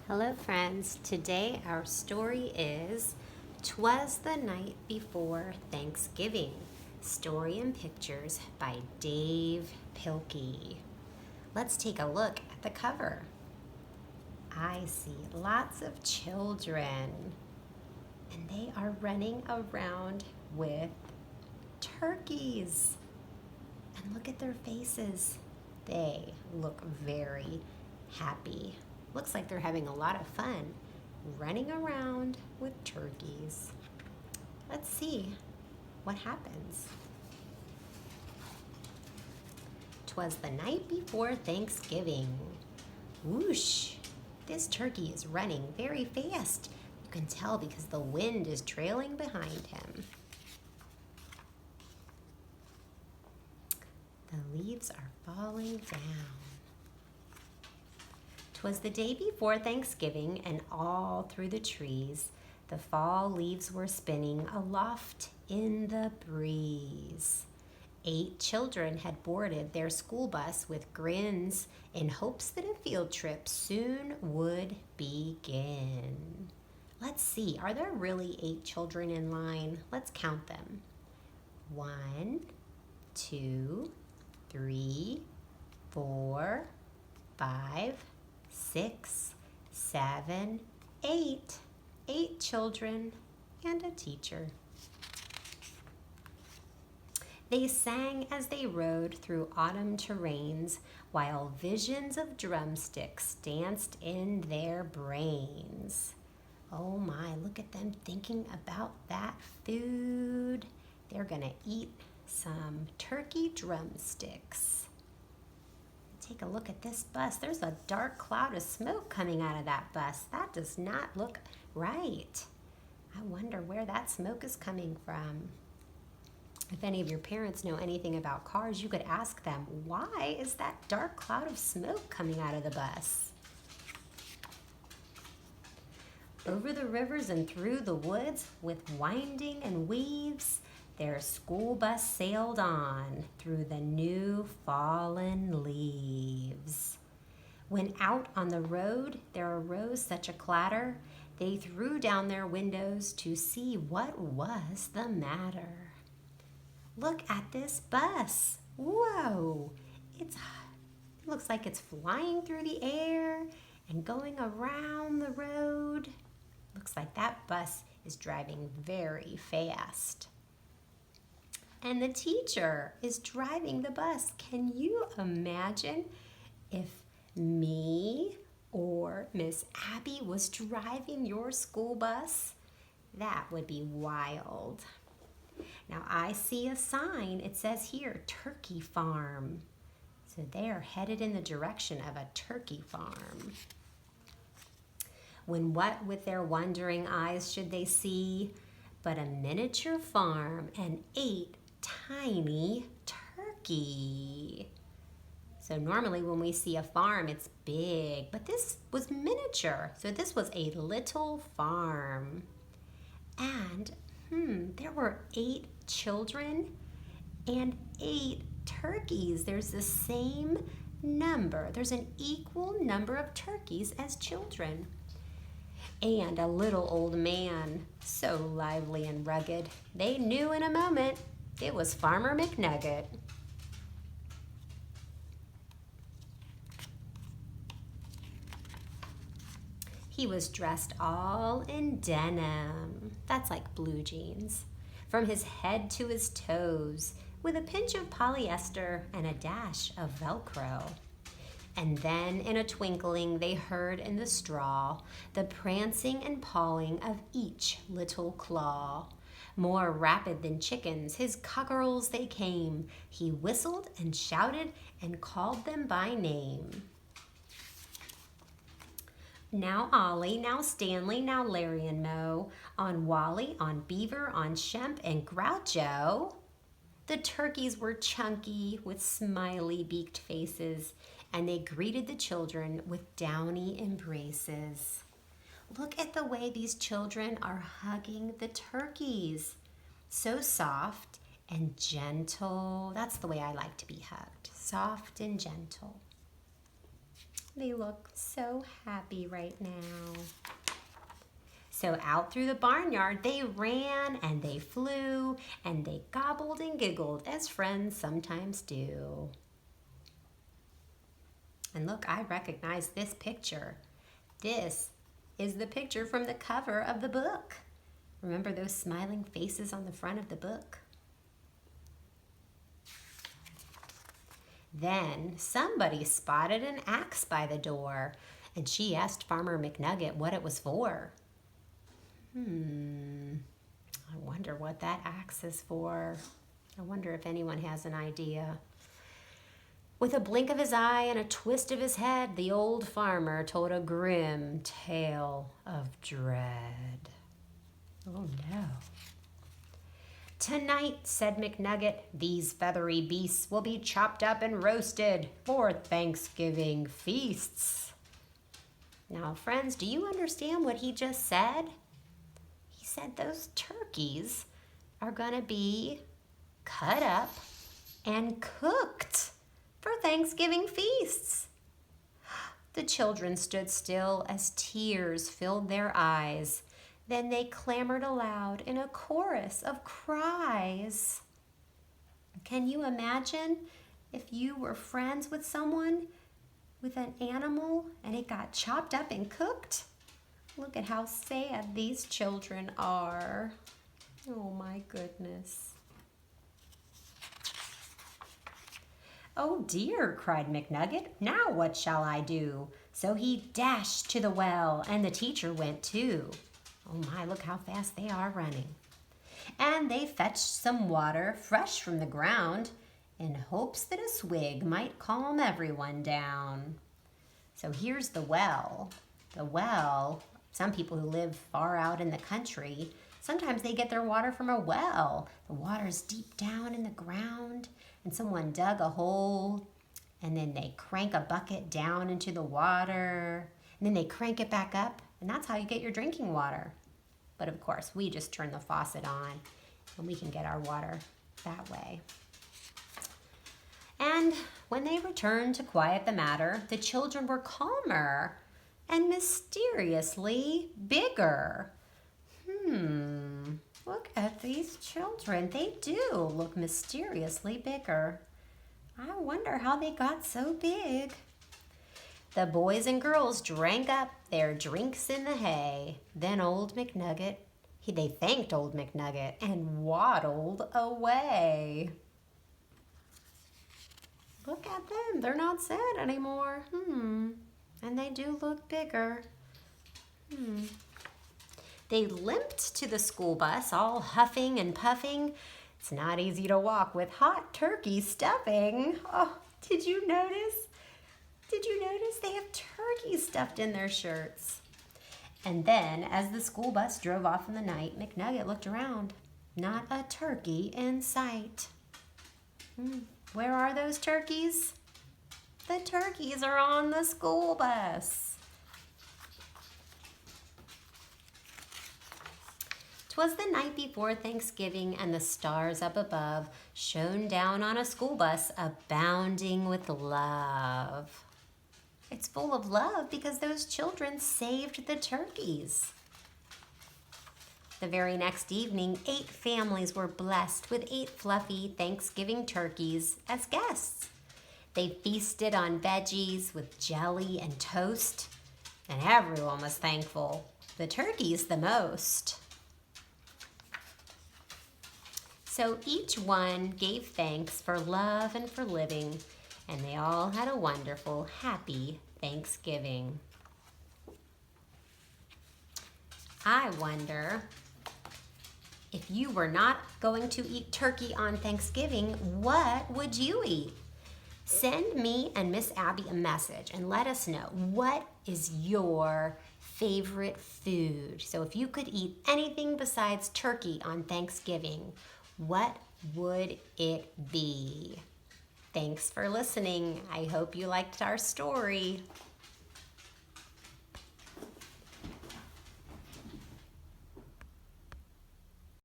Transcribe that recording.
Hello, friends. Today our story is "Twas the Night Before Thanksgiving." Story and pictures by Dave Pilkey. Let's take a look at the cover. I see lots of children, and they are running around with turkeys. And look at their faces. They look very happy. Looks like they're having a lot of fun running around with turkeys. Let's see what happens. "'Twas the night before Thanksgiving. Whoosh! This turkey is running very fast. You can tell because the wind is trailing behind him. The leaves are falling down. 'Twas the day before Thanksgiving, and all through the trees the fall leaves were spinning aloft in the breeze. 8 children had boarded their school bus with grins in hopes that a field trip soon would begin. Let's see, are there really 8 children in line? Let's count them. 1, 2, 3, 4, 5, 6, 7, 8. 8 children and a teacher. They sang as they rode through autumn terrains, while visions of drumsticks danced in their brains. Oh my, look at them thinking about that food. They're gonna eat some turkey drumsticks. Take a look at this bus. There's a dark cloud of smoke coming out of that bus. That does not look right. I wonder where that smoke is coming from. If any of your parents know anything about cars, you could ask them, why is that dark cloud of smoke coming out of the bus? Over the rivers and through the woods, with winding and weaves, their school bus sailed on through the new fallen leaves. When out on the road there arose such a clatter, they threw down their windows to see what was the matter. Look at this bus. Whoa! It looks like it's flying through the air and going around the road. Looks like that bus is driving very fast. And the teacher is driving the bus. Can you imagine if me or Miss Abby was driving your school bus? That would be wild. Now I see a sign. It says here, Turkey Farm. So they are headed in the direction of a turkey farm. When what with their wondering eyes should they see but a miniature farm and 8 tiny turkey. So normally when we see a farm, it's big, but this was miniature. So this was a little farm. And there were 8 children and 8 turkeys. There's the same number. There's an equal number of turkeys as children. And a little old man, so lively and rugged. They knew in a moment it was Farmer McNugget. He was dressed all in denim. That's like blue jeans. From his head to his toes, with a pinch of polyester and a dash of Velcro. And then in a twinkling they heard in the straw the prancing and pawing of each little claw. More rapid than chickens, his cockerels they came. He whistled and shouted and called them by name. Now Ollie, now Stanley, now Larry and Moe, on Wally, on Beaver, on Shemp and Groucho. The turkeys were chunky with smiley beaked faces, and they greeted the children with downy embraces. Look at the way these children are hugging the turkeys. So soft and gentle. That's the way I like to be hugged, soft and gentle. They look so happy right now. So out through the barnyard they ran and they flew and they gobbled and giggled as friends sometimes do. And look, I recognize this picture. This is the picture from the cover of the book. Remember those smiling faces on the front of the book? Then somebody spotted an axe by the door, and she asked Farmer McNugget what it was for. I wonder what that axe is for. I wonder if anyone has an idea. With a blink of his eye and a twist of his head, the old farmer told a grim tale of dread. Oh no. "Tonight," said McNugget, "these feathery beasts will be chopped up and roasted for Thanksgiving feasts." Now, friends, do you understand what he just said? He said those turkeys are going to be cut up and cooked for Thanksgiving feasts. The children stood still as tears filled their eyes. Then they clamored aloud in a chorus of cries. Can you imagine if you were friends with someone with an animal and it got chopped up and cooked? Look at how sad these children are. Oh my goodness. "Oh dear," cried McNugget, "now what shall I do?" So he dashed to the well and the teacher went too. Oh my, look how fast they are running. And they fetched some water fresh from the ground in hopes that a swig might calm everyone down. So here's the well. The well, some people who live far out in the country, sometimes they get their water from a well. The water's deep down in the ground and someone dug a hole and then they crank a bucket down into the water and then they crank it back up. And that's how you get your drinking water. But of course, we just turn the faucet on and we can get our water that way. And when they returned to quiet the matter, the children were calmer and mysteriously bigger. Look at these children. They do look mysteriously bigger. I wonder how they got so big. The boys and girls drank up their drinks in the hay. Then old McNugget, they thanked old McNugget and waddled away. Look at them. They're not sad anymore. And they do look bigger. They limped to the school bus, all huffing and puffing. It's not easy to walk with hot turkey stuffing. Oh, did you notice? Did you notice they have turkey stuffed in their shirts? And then, as the school bus drove off in the night, McNugget looked around. Not a turkey in sight. Where are those turkeys? The turkeys are on the school bus. 'Twas the night before Thanksgiving, and the stars up above shone down on a school bus abounding with love. It's full of love because those children saved the turkeys. The very next evening, 8 families were blessed with 8 fluffy Thanksgiving turkeys as guests. They feasted on veggies with jelly and toast, and everyone was thankful. The turkeys the most. So each one gave thanks for love and for living, and they all had a wonderful, happy Thanksgiving. I wonder if you were not going to eat turkey on Thanksgiving, what would you eat? Send me and Miss Abby a message and let us know what is your favorite food. So if you could eat anything besides turkey on Thanksgiving, what would it be? Thanks for listening. I hope you liked our story.